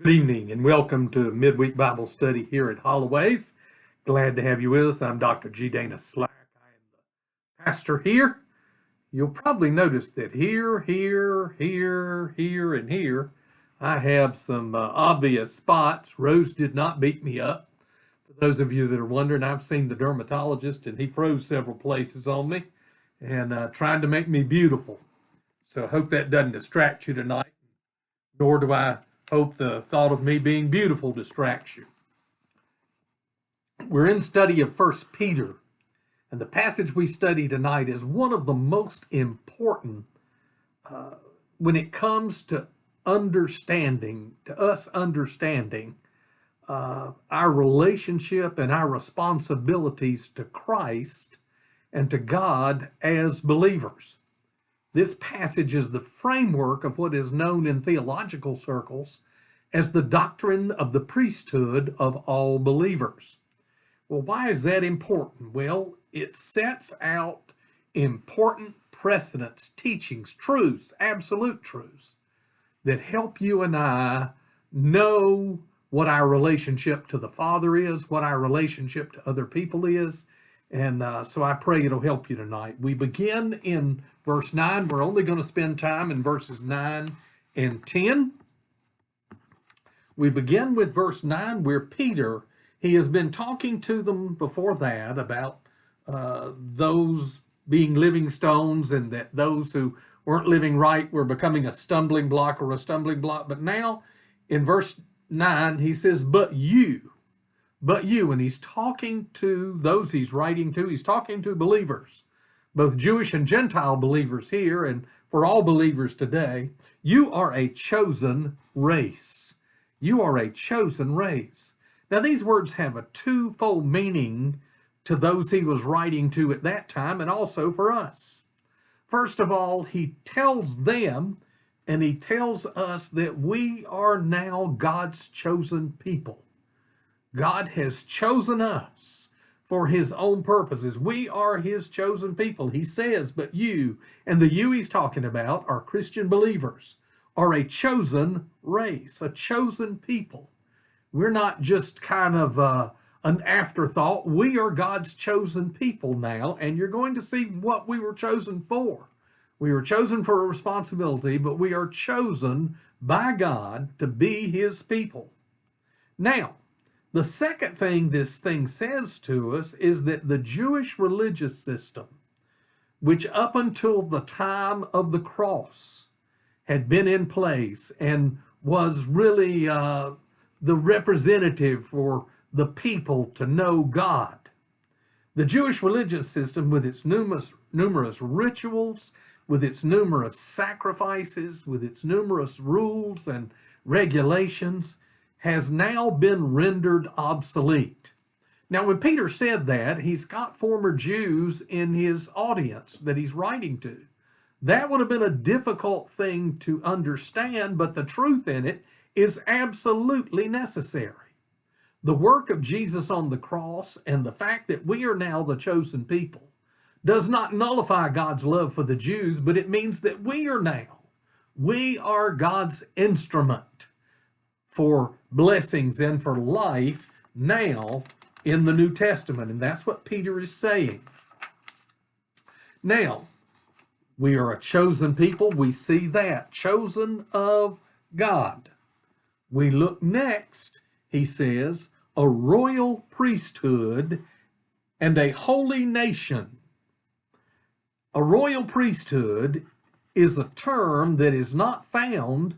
Good evening and welcome to Midweek Bible Study here at Holloways. Glad to have you with us. I'm Dr. G. Dana Slack. I am the pastor here. You'll probably notice that here, and here, I have some obvious spots. Rose did not beat me up. For those of you that are wondering, I've seen the dermatologist and he froze several places on me and trying to make me beautiful. So I hope that doesn't distract you tonight, nor do I hope the thought of me being beautiful distracts you. We're in study of 1 Peter, and the passage we study tonight is one of the most important when it comes to understanding our relationship and our responsibilities to Christ and to God as believers. This passage is the framework of what is known in theological circles as the doctrine of the priesthood of all believers. Well, why is that important? Well, it sets out important precedents, teachings, truths, absolute truths that help you and I know what our relationship to the Father is, what our relationship to other people is. And so I pray it'll help you tonight. We begin in verse 9. We're only going to spend time in verses 9 and 10. We begin with verse 9 where Peter, he has been talking to them before that about those being living stones and that those who weren't living right were becoming a stumbling block or a stumbling block. But now in verse 9, he says, but you, and he's talking to those he's writing to. He's talking to believers, both Jewish and Gentile believers here, and for all believers today. You are a chosen race. You are a chosen race. Now, these words have a twofold meaning to those he was writing to at that time and also for us. First of all, he tells them and he tells us that we are now God's chosen people. God has chosen us for his own purposes. We are his chosen people. He says, but you, and the you he's talking about are Christian believers, are a chosen race, a chosen people. We're not just kind of an afterthought. We are God's chosen people now, and you're going to see what we were chosen for. We were chosen for a responsibility, but we are chosen by God to be his people. Now, the second thing this thing says to us is that the Jewish religious system, which up until the time of the cross had been in place and was really the representative for the people to know God. The Jewish religious system, with its numerous rituals, with its numerous sacrifices, with its numerous rules and regulations, has now been rendered obsolete. Now, when Peter said that, he's got former Jews in his audience that he's writing to. That would have been a difficult thing to understand, but the truth in it is absolutely necessary. The work of Jesus on the cross and the fact that we are now the chosen people does not nullify God's love for the Jews, but it means that we are God's instrument for blessings and for life now in the New Testament. And that's what Peter is saying. Now, we are a chosen people. We see that. Chosen of God. We look next, he says, a royal priesthood and a holy nation. A royal priesthood is a term that is not found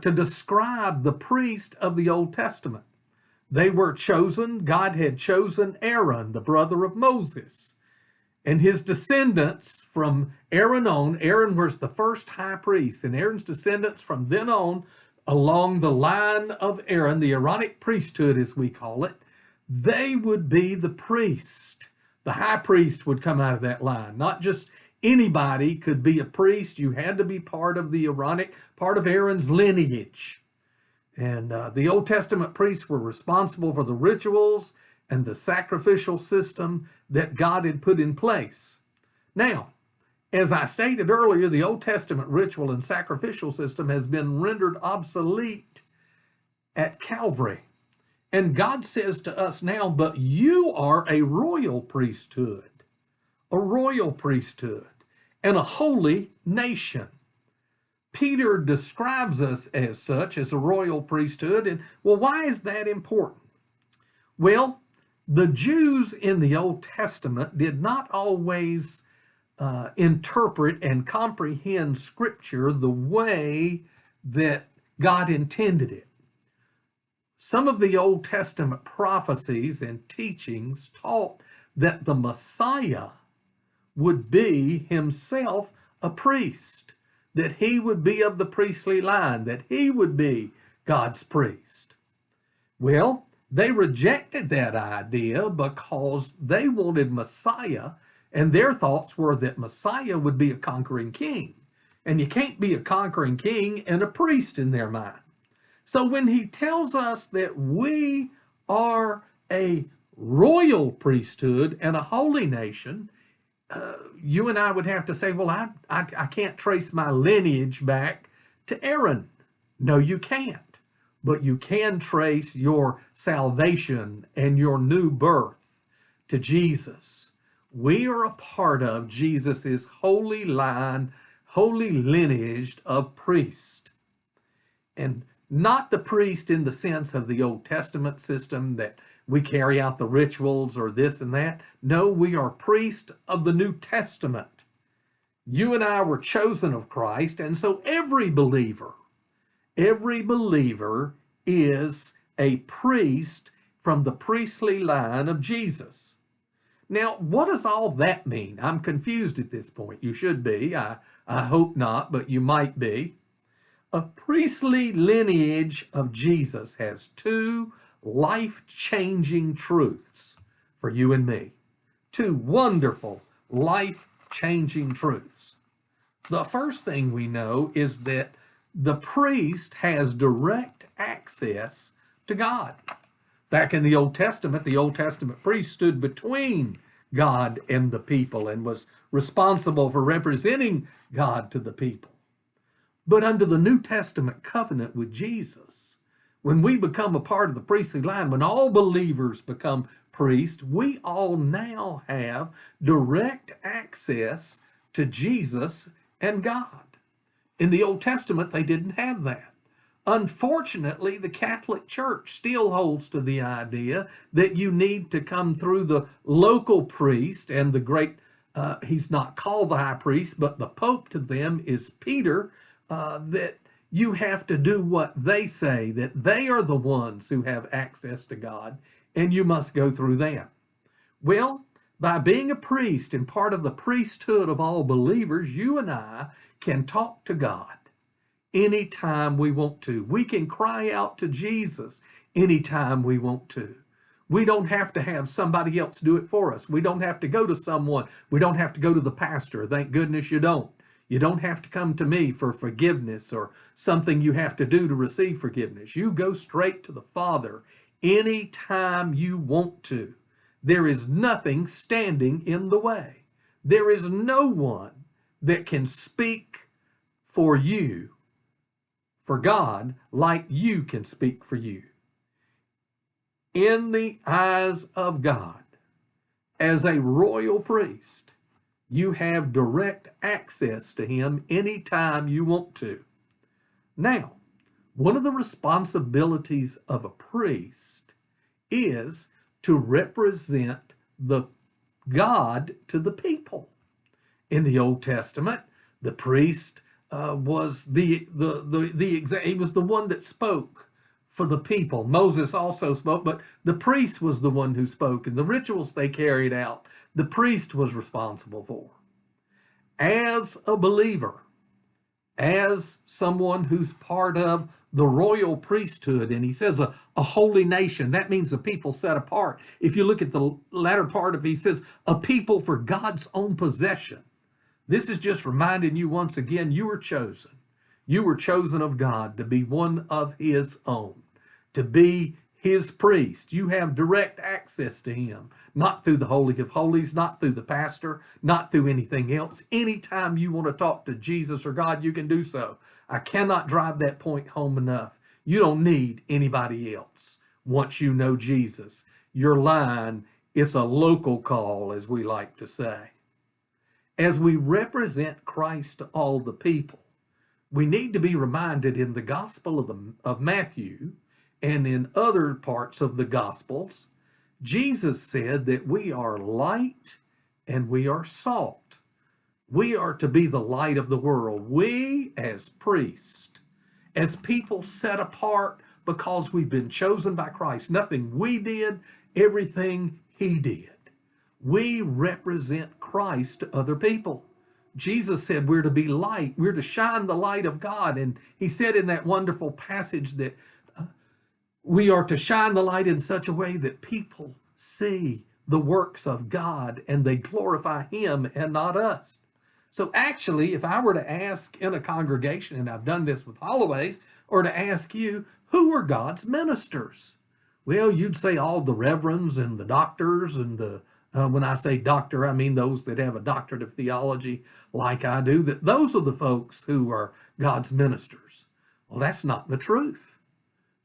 to describe the priest of the Old Testament. They were chosen. God had chosen Aaron, the brother of Moses, and his descendants from Aaron on. Aaron was the first high priest, and Aaron's descendants from then on, along the line of Aaron, the Aaronic priesthood as we call it, they would be the priest. The high priest would come out of that line. Not just anybody could be a priest. You had to be part of the Aaronic, part of Aaron's lineage. And the Old Testament priests were responsible for the rituals and the sacrificial system that God had put in place. Now, as I stated earlier, the Old Testament ritual and sacrificial system has been rendered obsolete at Calvary. And God says to us now, but you are a royal priesthood, and a holy nation. Peter describes us as such, as a royal priesthood. And well, why is that important? Well, the Jews in the Old Testament did not always interpret and comprehend Scripture the way that God intended it. Some of the Old Testament prophecies and teachings taught that the Messiah would be himself a priest, that he would be of the priestly line, that he would be God's priest. Well, they rejected that idea because they wanted Messiah, and their thoughts were that Messiah would be a conquering king. And you can't be a conquering king and a priest in their mind. So when he tells us that we are a royal priesthood and a holy nation, you and I would have to say, well, I can't trace my lineage back to Aaron. No, you can't. But you can trace your salvation and your new birth to Jesus. We are a part of Jesus's holy line, holy lineage of priest. And not the priest in the sense of the Old Testament system that we carry out the rituals or this and that. No, we are priests of the New Testament. You and I were chosen of Christ, and so every believer is a priest from the priestly line of Jesus. Now, what does all that mean? I'm confused at this point. You should be. I hope not, but you might be. A priestly lineage of Jesus has two life-changing truths for you and me. Two wonderful, life-changing truths. The first thing we know is that the priest has direct access to God. Back in the Old Testament priest stood between God and the people and was responsible for representing God to the people. But under the New Testament covenant with Jesus, when we become a part of the priestly line, when all believers become priests, we all now have direct access to Jesus and God. In the Old Testament, they didn't have that. Unfortunately, the Catholic Church still holds to the idea that you need to come through the local priest and the great, he's not called the high priest, but the Pope to them is Peter, that you have to do what they say, that they are the ones who have access to God, and you must go through them. Well, by being a priest and part of the priesthood of all believers, you and I can talk to God anytime we want to. We can cry out to Jesus anytime we want to. We don't have to have somebody else do it for us. We don't have to go to someone. We don't have to go to the pastor. Thank goodness you don't. You don't have to come to me for forgiveness or something you have to do to receive forgiveness. You go straight to the Father anytime you want to. There is nothing standing in the way. There is no one that can speak for you, for God, like you can speak for you. In the eyes of God, as a royal priest, you have direct access to him anytime you want to. Now, one of the responsibilities of a priest is to represent the God to the people. In the Old Testament, the priest was he was the one that spoke for the people. Moses also spoke, but the priest was the one who spoke, and the rituals they carried out, the priest was responsible for. As a believer, as someone who's part of the royal priesthood, and he says a holy nation, that means a people set apart. If you look at the latter part of it, he says a people for God's own possession. This is just reminding you once again, you were chosen. You were chosen of God to be one of his own, to be his priest. You have direct access to him, not through the Holy of Holies, not through the pastor, not through anything else. Anytime you want to talk to Jesus or God, you can do so. I cannot drive that point home enough. You don't need anybody else. Once you know Jesus, your line is a local call, as we like to say. As we represent Christ to all the people, we need to be reminded in the Gospel of Matthew and in other parts of the Gospels, Jesus said that we are light and we are salt. We are to be the light of the world. We, as priests, as people set apart because we've been chosen by Christ, nothing we did, everything he did. We represent Christ to other people. Jesus said we're to be light. We're to shine the light of God. And he said in that wonderful passage that we are to shine the light in such a way that people see the works of God and they glorify him and not us. So actually, if I were to ask in a congregation, and I've done this with Holloways, or to ask you, who are God's ministers? Well, you'd say all the reverends and the doctors and the when I say doctor, I mean those that have a doctorate of theology like I do, that those are the folks who are God's ministers. Well, that's not the truth.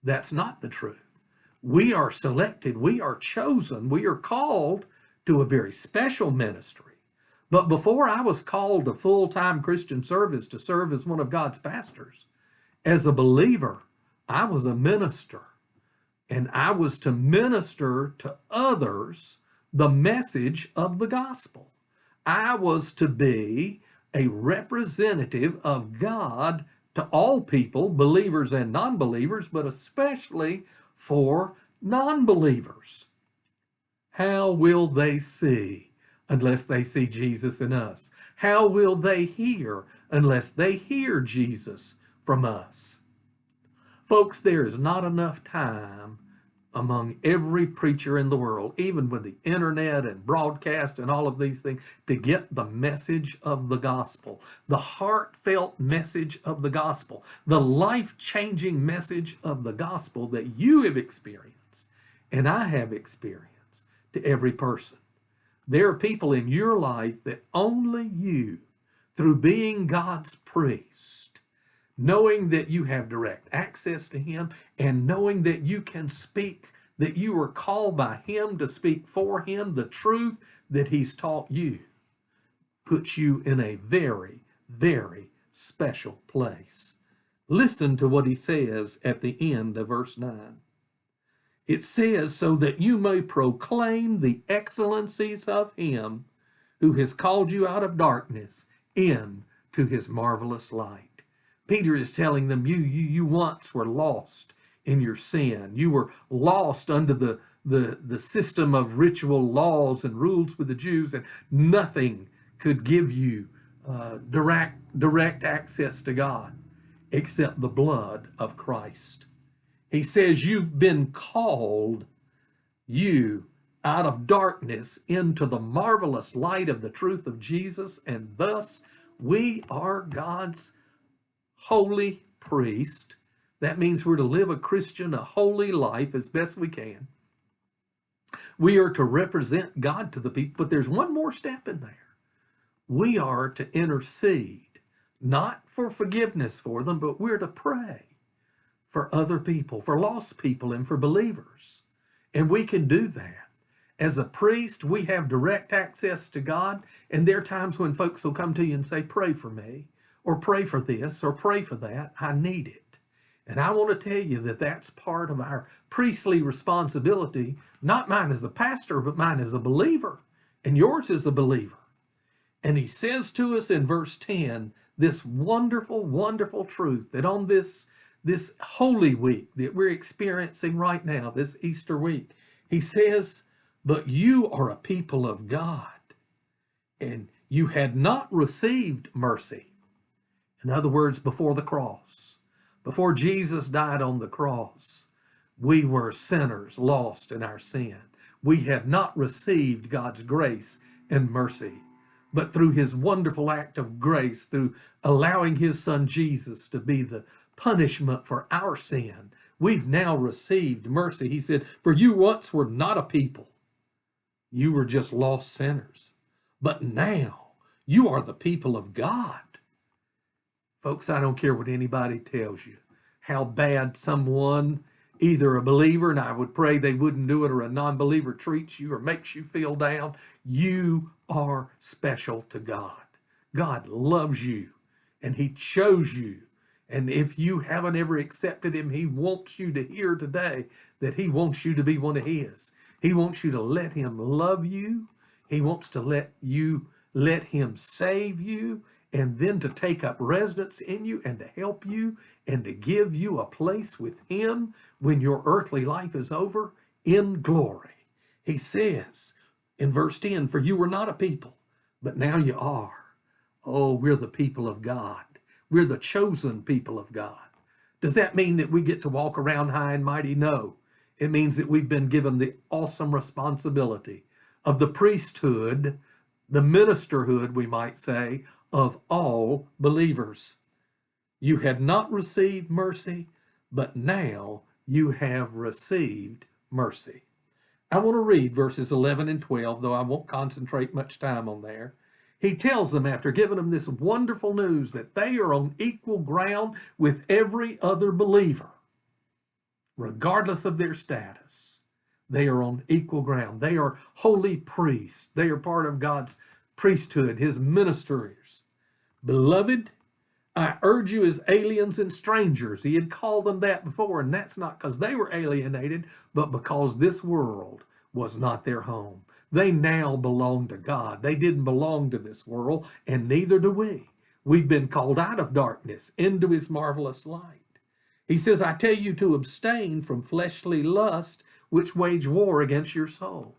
That's not the truth. We are selected, we are chosen, we are called to a very special ministry. But before I was called to full-time Christian service to serve as one of God's pastors, as a believer, I was a minister. And I was to minister to others the message of the gospel. I was to be a representative of God to all people, believers and non-believers, but especially for non-believers. How will they see unless they see Jesus in us? How will they hear unless they hear Jesus from us? Folks, there is not enough time among every preacher in the world, even with the internet and broadcast and all of these things, to get the message of the gospel, the heartfelt message of the gospel, the life-changing message of the gospel that you have experienced and I have experienced to every person. There are people in your life that only you, through being God's priest, knowing that you have direct access to him and knowing that you can speak, that you are called by him to speak for him the truth that he's taught you, puts you in a very, very special place. Listen to what he says at the end of verse 9. It says, so that you may proclaim the excellencies of him who has called you out of darkness into his marvelous light. Peter is telling them, you once were lost in your sin. You were lost under the system of ritual laws and rules with the Jews, and nothing could give you direct access to God except the blood of Christ. He says you've been called, you, out of darkness into the marvelous light of the truth of Jesus, and thus we are God's holy priest. That means we're to live a Christian, a holy life as best we can. We are to represent God to the people, but there's one more step in there. We are to intercede, not for forgiveness for them, but we're to pray for other people, for lost people, and for believers. And we can do that. As a priest, we have direct access to God, and there are times when folks will come to you and say, pray for me, or pray for this, or pray for that. I need it. And I want to tell you that that's part of our priestly responsibility, not mine as a pastor, but mine as a believer, and yours as a believer. And he says to us in verse 10, this wonderful, wonderful truth that on this Holy Week that we're experiencing right now, this Easter week, he says, but you are a people of God, and you had not received mercy. In other words, before the cross, before Jesus died on the cross, we were sinners lost in our sin. We had not received God's grace and mercy. But through his wonderful act of grace, through allowing his son Jesus to be the punishment for our sin, we've now received mercy. He said, for you once were not a people. You were just lost sinners. But now you are the people of God. Folks, I don't care what anybody tells you, how bad someone, either a believer, and I would pray they wouldn't do it, or a non-believer treats you or makes you feel down. You are special to God. God loves you, and he chose you. And if you haven't ever accepted him, he wants you to hear today that he wants you to be one of his. He wants you to let him love you. He wants to let him save you, and then to take up residence in you and to help you and to give you a place with him when your earthly life is over in glory. He says in verse 10, for you were not a people, but now you are. Oh, we're the people of God. We're the chosen people of God. Does that mean that we get to walk around high and mighty? No. It means that we've been given the awesome responsibility of the priesthood, the ministerhood, we might say, of all believers. You had not received mercy, but now you have received mercy. I want to read verses 11 and 12, though I won't concentrate much time on there. He tells them, after giving them this wonderful news, that they are on equal ground with every other believer, regardless of their status. They are on equal ground. They are holy priests. They are part of God's priesthood, his ministers. Beloved, I urge you as aliens and strangers. He had called them that before, and that's not because they were alienated, but because this world was not their home. They now belong to God. They didn't belong to this world, and neither do we. We've been called out of darkness into his marvelous light. He says, I tell you to abstain from fleshly lust, which wage war against your soul.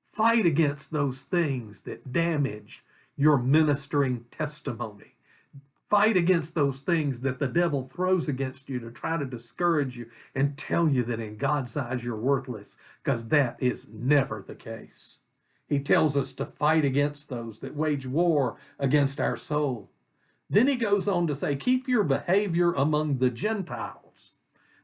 Fight against those things that damage your ministering testimony. Fight against those things that the devil throws against you to try to discourage you and tell you that in God's eyes you're worthless, because that is never the case. He tells us to fight against those that wage war against our soul. Then he goes on to say, keep your behavior among the Gentiles.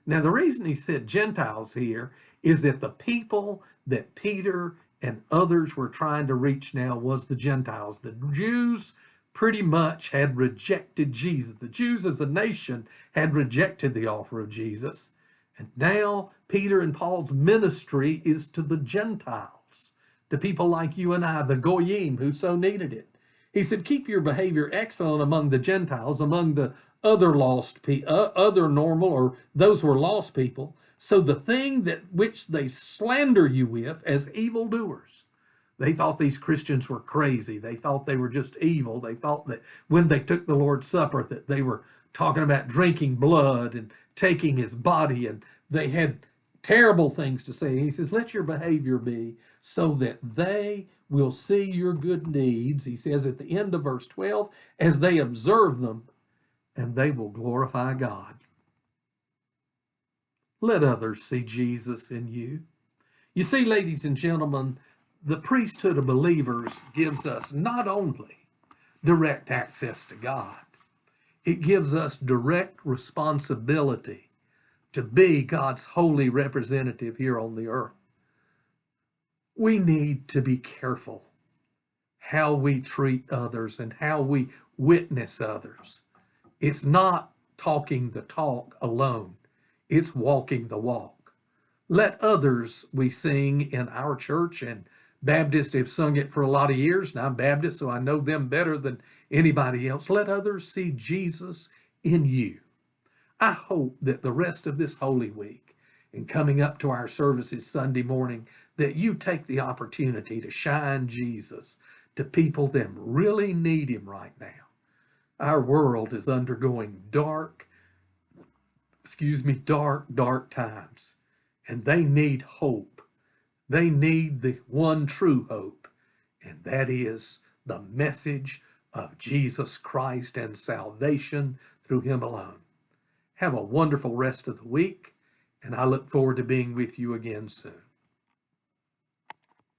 Now, the reason he said Gentiles here is that the people that Peter and others were trying to reach now was the Gentiles. The Jews pretty much had rejected Jesus. The Jews as a nation had rejected the offer of Jesus. And now Peter and Paul's ministry is to the Gentiles, to people like you and I, the Goyim, who so needed it. He said, keep your behavior excellent among the Gentiles, among the other other normal, or those who are lost people. So the thing that which they slander you with as evildoers. They thought these Christians were crazy. They thought they were just evil. They thought that when they took the Lord's Supper that they were talking about drinking blood and taking his body, and they had terrible things to say. He says, let your behavior be so that they will see your good deeds, he says at the end of verse 12, as they observe them, and they will glorify God. Let others see Jesus in you. You see, ladies and gentlemen, the priesthood of believers gives us not only direct access to God, it gives us direct responsibility to be God's holy representative here on the earth. We need to be careful how we treat others and how we witness others. It's not talking the talk alone. It's walking the walk. Let others, we sing in our church, and Baptists have sung it for a lot of years, and I'm Baptist, so I know them better than anybody else. Let others see Jesus in you. I hope that the rest of this Holy Week, and coming up to our services Sunday morning, that you take the opportunity to shine Jesus to people that really need him right now. Our world is undergoing dark times, and they need hope. They need the one true hope, and that is the message of Jesus Christ and salvation through him alone. Have a wonderful rest of the week, and I look forward to being with you again soon.